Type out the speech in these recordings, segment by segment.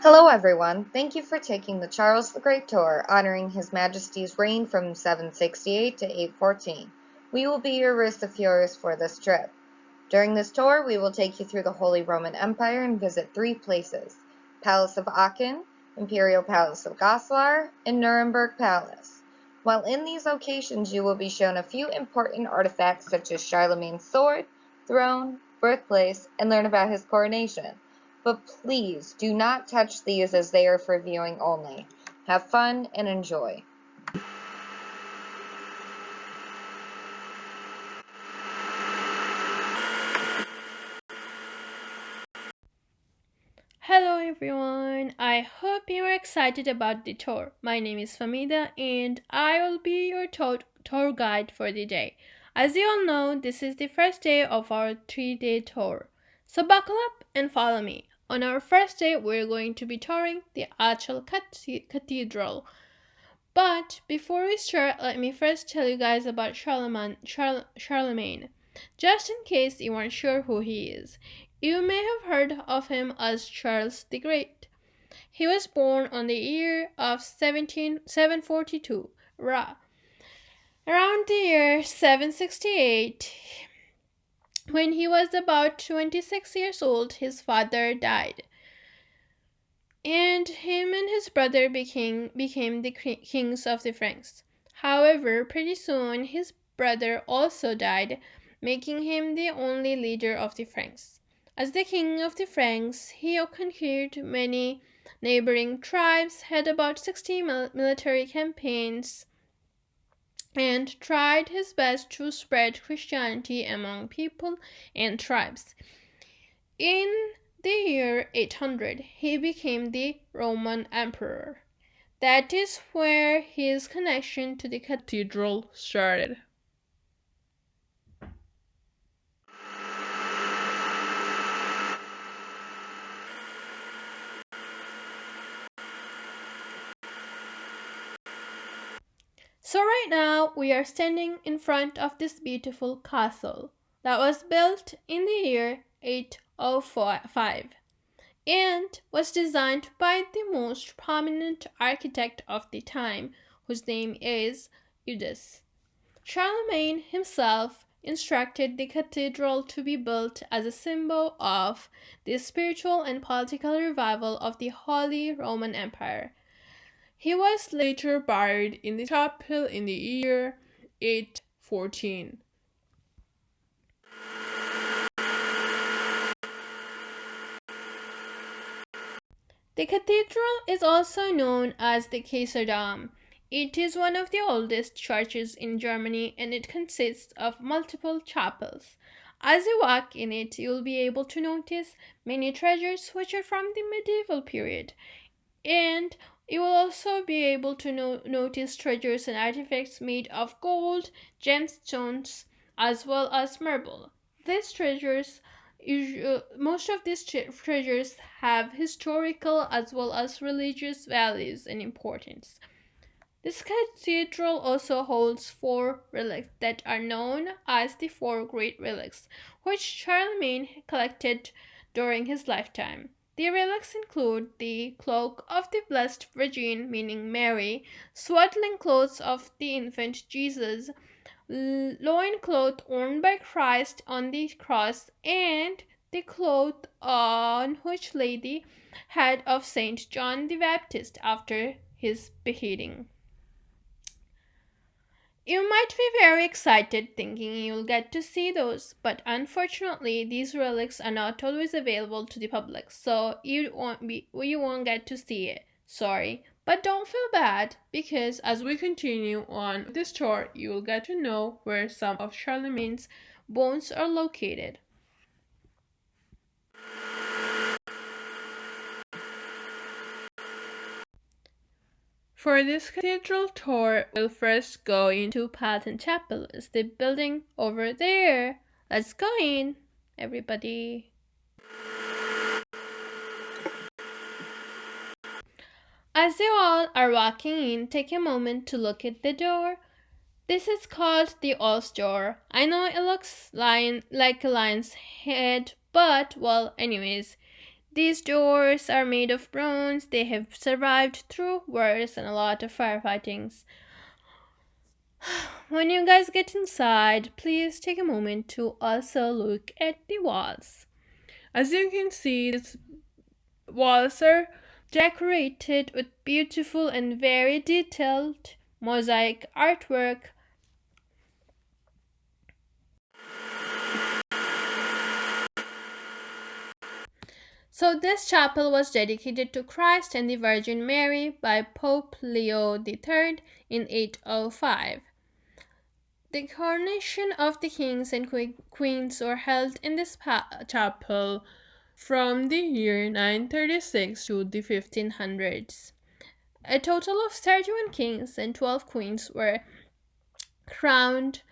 Hello everyone, thank you for taking the Charles the Great tour, honoring His Majesty's reign from 768 to 814. We will be your Rustifioris for this trip. During this tour, we will take you through the Holy Roman Empire and visit three places: Palace of Aachen, Imperial Palace of Goslar, and Nuremberg Palace. While in these locations, you will be shown a few important artifacts such as Charlemagne's sword, throne, birthplace, and learn about his coronation. But please do not touch these as they are for viewing only. Have fun and enjoy. Hello everyone, I hope you are excited about the tour. My name is Famida and I will be your tour guide for the day. As you all know, this is the first day of our 3-day tour. So buckle up and follow me. On our first day, we're going to be touring the Aachen Cathedral. But before we start, let me first tell you guys about Charlemagne. Just in case you aren't sure who he is, you may have heard of him as Charles the Great. He was born on the year of 742, around the year 768. When he was about 26 years old, his father died, and him and his brother became the kings of the Franks. However, pretty soon his brother also died, making him the only leader of the Franks. As the king of the Franks, he conquered many neighboring tribes, had about 60 military campaigns, and tried his best to spread Christianity among people and tribes. In the year 800, he became the Roman Emperor. That is where his connection to the cathedral started. So, right now, we are standing in front of this beautiful castle that was built in the year 805 and was designed by the most prominent architect of the time, whose name is Eudes. Charlemagne himself instructed the cathedral to be built as a symbol of the spiritual and political revival of the Holy Roman Empire. He was later buried in the chapel in the year 814. The cathedral is also known as the Kaiserdom. It is one of the oldest churches in Germany and it consists of multiple chapels. As you walk in it, you'll be able to notice many treasures which are from the medieval period. And you will also be able to notice treasures and artifacts made of gold, gemstones, as well as marble. These treasures Most of these treasures have historical as well as religious values and importance. This cathedral also holds four relics that are known as the Four Great Relics, which Charlemagne collected during his lifetime. The relics include the cloak of the Blessed Virgin, meaning Mary, swaddling clothes of the infant Jesus, loincloth worn by Christ on the cross, and the cloth on which lay the head of Saint John the Baptist after his beheading. You might be very excited thinking you'll get to see those, but unfortunately these relics are not always available to the public, so you won't get to see it. Sorry. But don't feel bad, because as we continue on this tour, you'll get to know where some of Charlemagne's bones are located. For this cathedral tour, we'll first go into Palatine Chapel. It's the building over there. Let's go in, everybody. As you all are walking in, take a moment to look at the door. This is called the Oath Door. I know it looks like a lion's head, but, well, anyways, These doors are made of bronze. They have survived through wars and a lot of firefightings. When you guys get inside, please take a moment to also look at the walls. As you can see, these walls are decorated with beautiful and very detailed mosaic artwork. So, this chapel was dedicated to Christ and the Virgin Mary by Pope Leo III in 805. The coronation of the kings and queens were held in this chapel from the year 936 to the 1500s. A total of 31 kings and 12 queens were crowned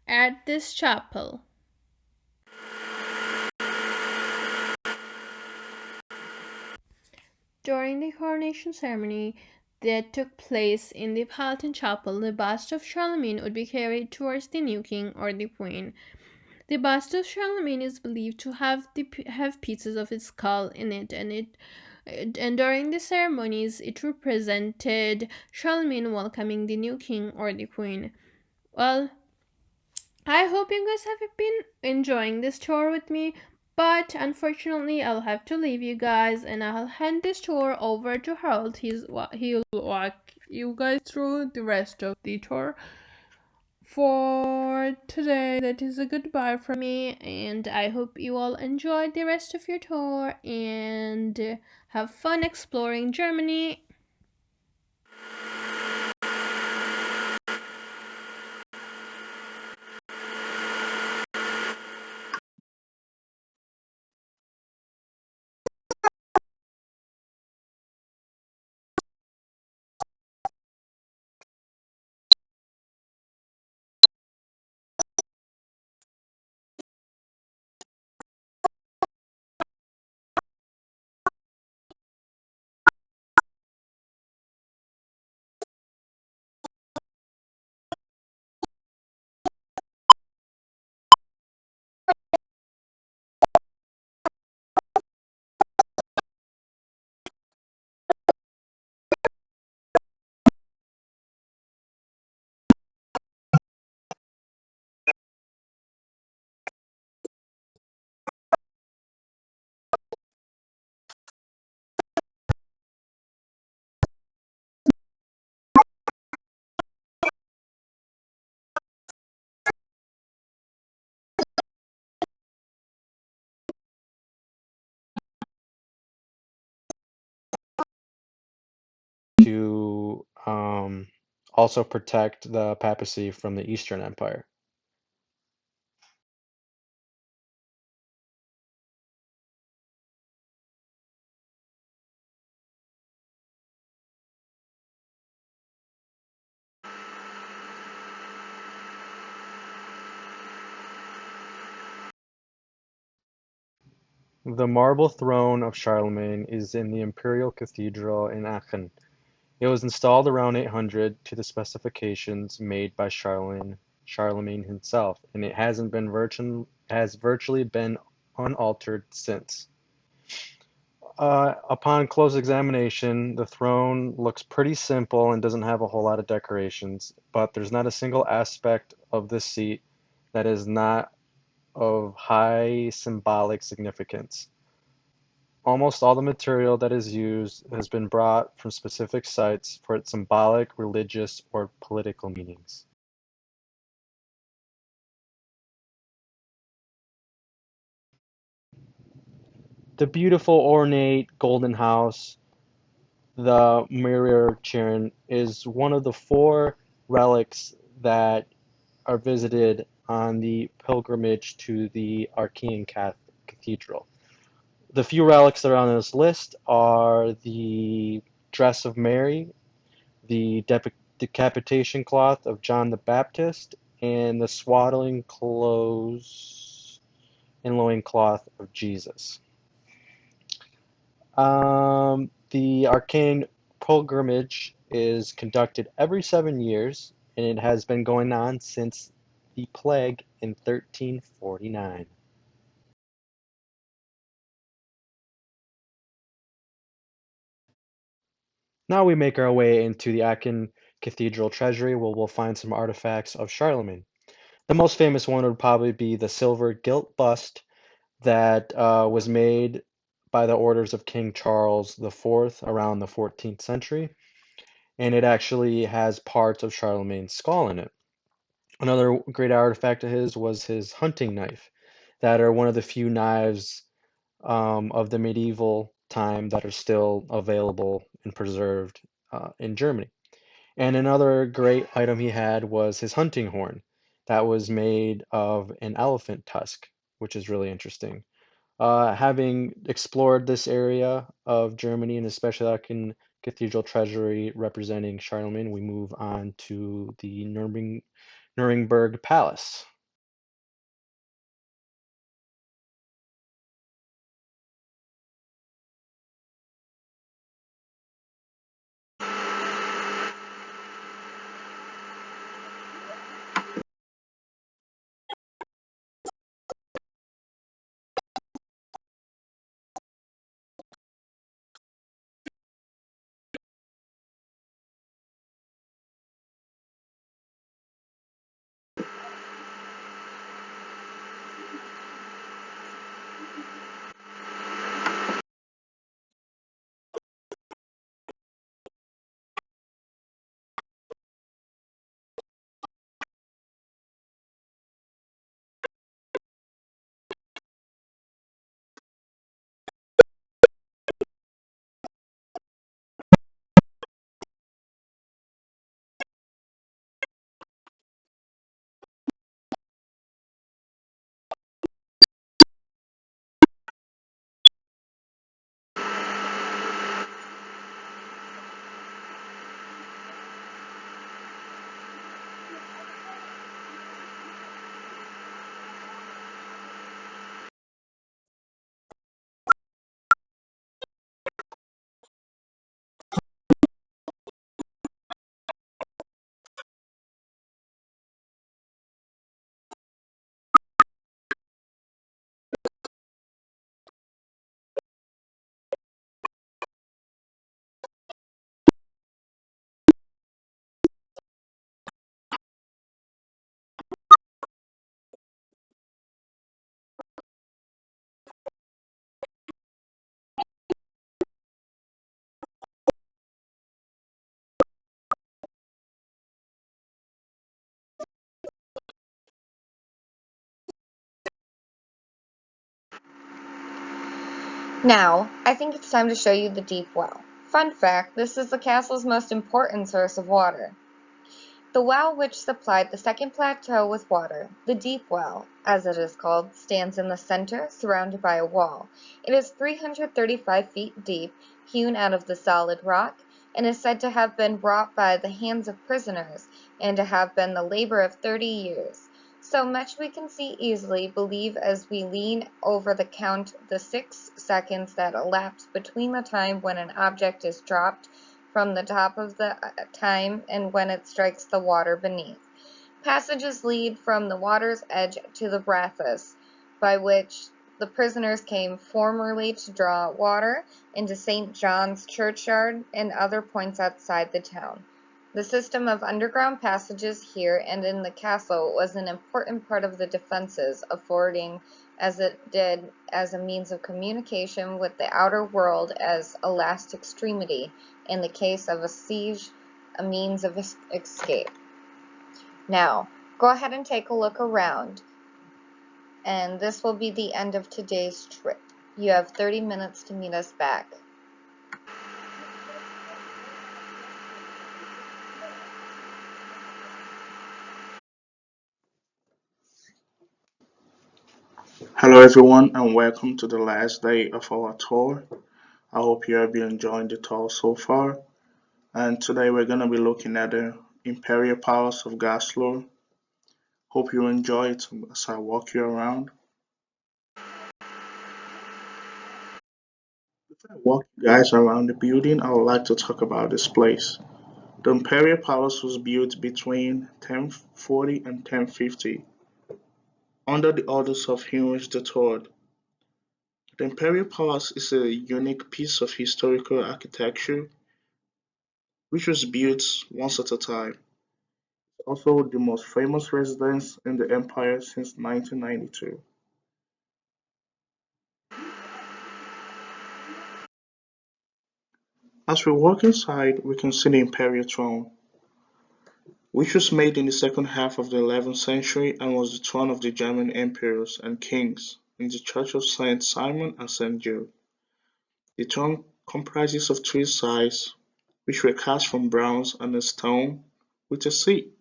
at this chapel. During the coronation ceremony that took place in the Palatine Chapel, the bust of Charlemagne would be carried towards the new king or the queen. The bust of Charlemagne is believed to have pieces of his skull in it, and during the ceremonies it represented Charlemagne welcoming the new king or the queen. Well, I hope you guys have been enjoying this tour with me, but unfortunately I'll have to leave you guys and I'll hand this tour over to Harold. He'll walk you guys through the rest of the tour. For today, that is a goodbye from me, and I hope you all enjoy the rest of your tour and have fun exploring Germany. To also protect the papacy from the Eastern Empire. The marble throne of Charlemagne is in the Imperial Cathedral in Aachen. It was installed around 800 to the specifications made by Charlemagne himself, and it has virtually been unaltered since. Upon close examination, the throne looks pretty simple and doesn't have a whole lot of decorations, but there's not a single aspect of this seat that is not of high symbolic significance. Almost all the material that is used has been brought from specific sites for its symbolic, religious, or political meanings. The beautiful ornate golden house, the Mirror Chirin, is one of the four relics that are visited on the pilgrimage to the Archean Cathedral. The few relics that are on this list are the dress of Mary, the decapitation cloth of John the Baptist, and the swaddling clothes and loincloth of Jesus. The Archean pilgrimage is conducted every 7 years, and it has been going on since the plague in 1349. Now we make our way into the Aachen Cathedral treasury where we'll find some artifacts of Charlemagne. The most famous one would probably be the silver gilt bust that was made by the orders of King Charles IV around the 14th century, and it actually has parts of Charlemagne's skull in it. Another great artifact of his was his hunting knife, that are one of the few knives of the medieval time that are still available and preserved in Germany. And another great item he had was his hunting horn that was made of an elephant tusk, which is really interesting. Having explored this area of Germany and especially like in Cathedral Treasury representing Charlemagne, we move on to the Nuremberg Palace. Now, I think it's time to show you the deep well. Fun fact, this is the castle's most important source of water. The well which supplied the second plateau with water, the deep well, as it is called, stands in the center, surrounded by a wall. It is 335 feet deep, hewn out of the solid rock, and is said to have been wrought by the hands of prisoners, and to have been the labor of 30 years. So much we can see easily, believe as we lean over the count the 6 seconds that elapse between the time when an object is dropped from the top of the time and when it strikes the water beneath. Passages lead from the water's edge to the rathus, by which the prisoners came formerly to draw water into St. John's churchyard and other points outside the town. The system of underground passages here and in the castle was an important part of the defenses, affording as it did as a means of communication with the outer world as a last extremity, in the case of a siege, a means of escape. Now, go ahead and take a look around, and this will be the end of today's trip. You have 30 minutes to meet us back. Hello, everyone, and welcome to the last day of our tour. I hope you have been enjoying the tour so far. And today we're going to be looking at the Imperial Palace of Goslar. Hope you enjoy it as I walk you around. Before I walk you guys around the building, I would like to talk about this place. The Imperial Palace was built between 1040 and 1050 under the orders of Heinrich III. The Imperial Palace is a unique piece of historical architecture which was built once at a time. It's also the most famous residence in the empire since 1992. As we walk inside, we can see the imperial throne, which was made in the second half of the 11th century and was the throne of the German emperors and kings in the Church of Saint Simon and Saint Jude. The throne comprises of three sides, which were cast from bronze and a stone, with a seat.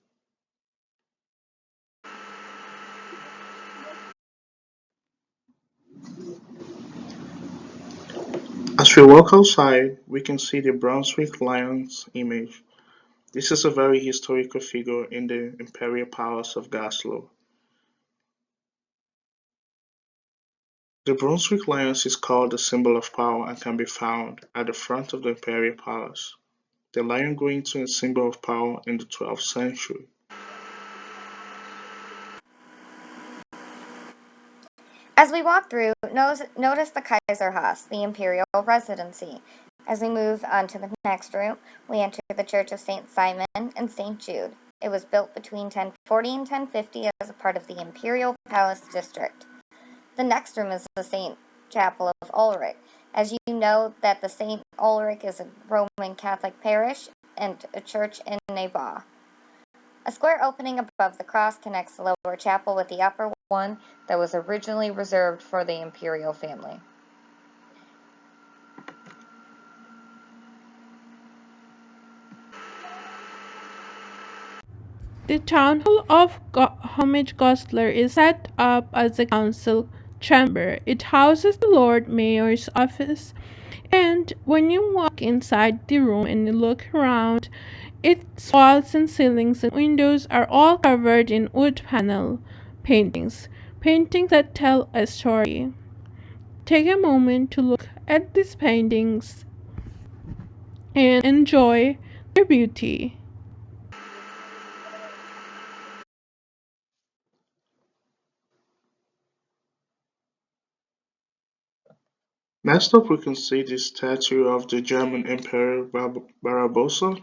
As we walk outside, we can see the Brunswick Lion's image. This is a very historical figure in the Imperial Palace of Gaslow. The Brunswick Lion is called the symbol of power and can be found at the front of the Imperial Palace. The lion grew into a symbol of power in the 12th century. As we walk through, notice the Kaiserhaus, the imperial residency. As we move on to the next room, we enter the Church of St. Simon and St. Jude. It was built between 1040 and 1050 as a part of the Imperial Palace District. The next room is the St. Chapel of Ulrich. As you know that the St. Ulrich is a Roman Catholic parish and a church in Navarre. A square opening above the cross connects the lower chapel with the upper one that was originally reserved for the imperial family. The Town Hall of Homage Goslar is set up as a council chamber. It houses the Lord Mayor's office, and when you walk inside the room and you look around, its walls and ceilings and windows are all covered in wood panel paintings, paintings that tell a story. Take a moment to look at these paintings and enjoy their beauty. Next up, we can see the statue of the German Emperor Barbarossa,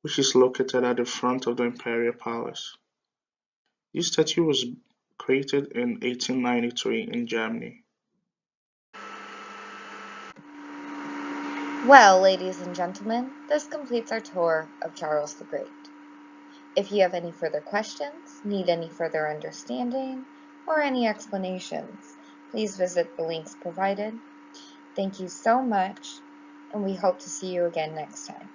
which is located at the front of the Imperial Palace. This statue was created in 1893 in Germany. Well, ladies and gentlemen, this completes our tour of Charles the Great. If you have any further questions, need any further understanding, or any explanations, please visit the links provided. Thank you so much, and we hope to see you again next time.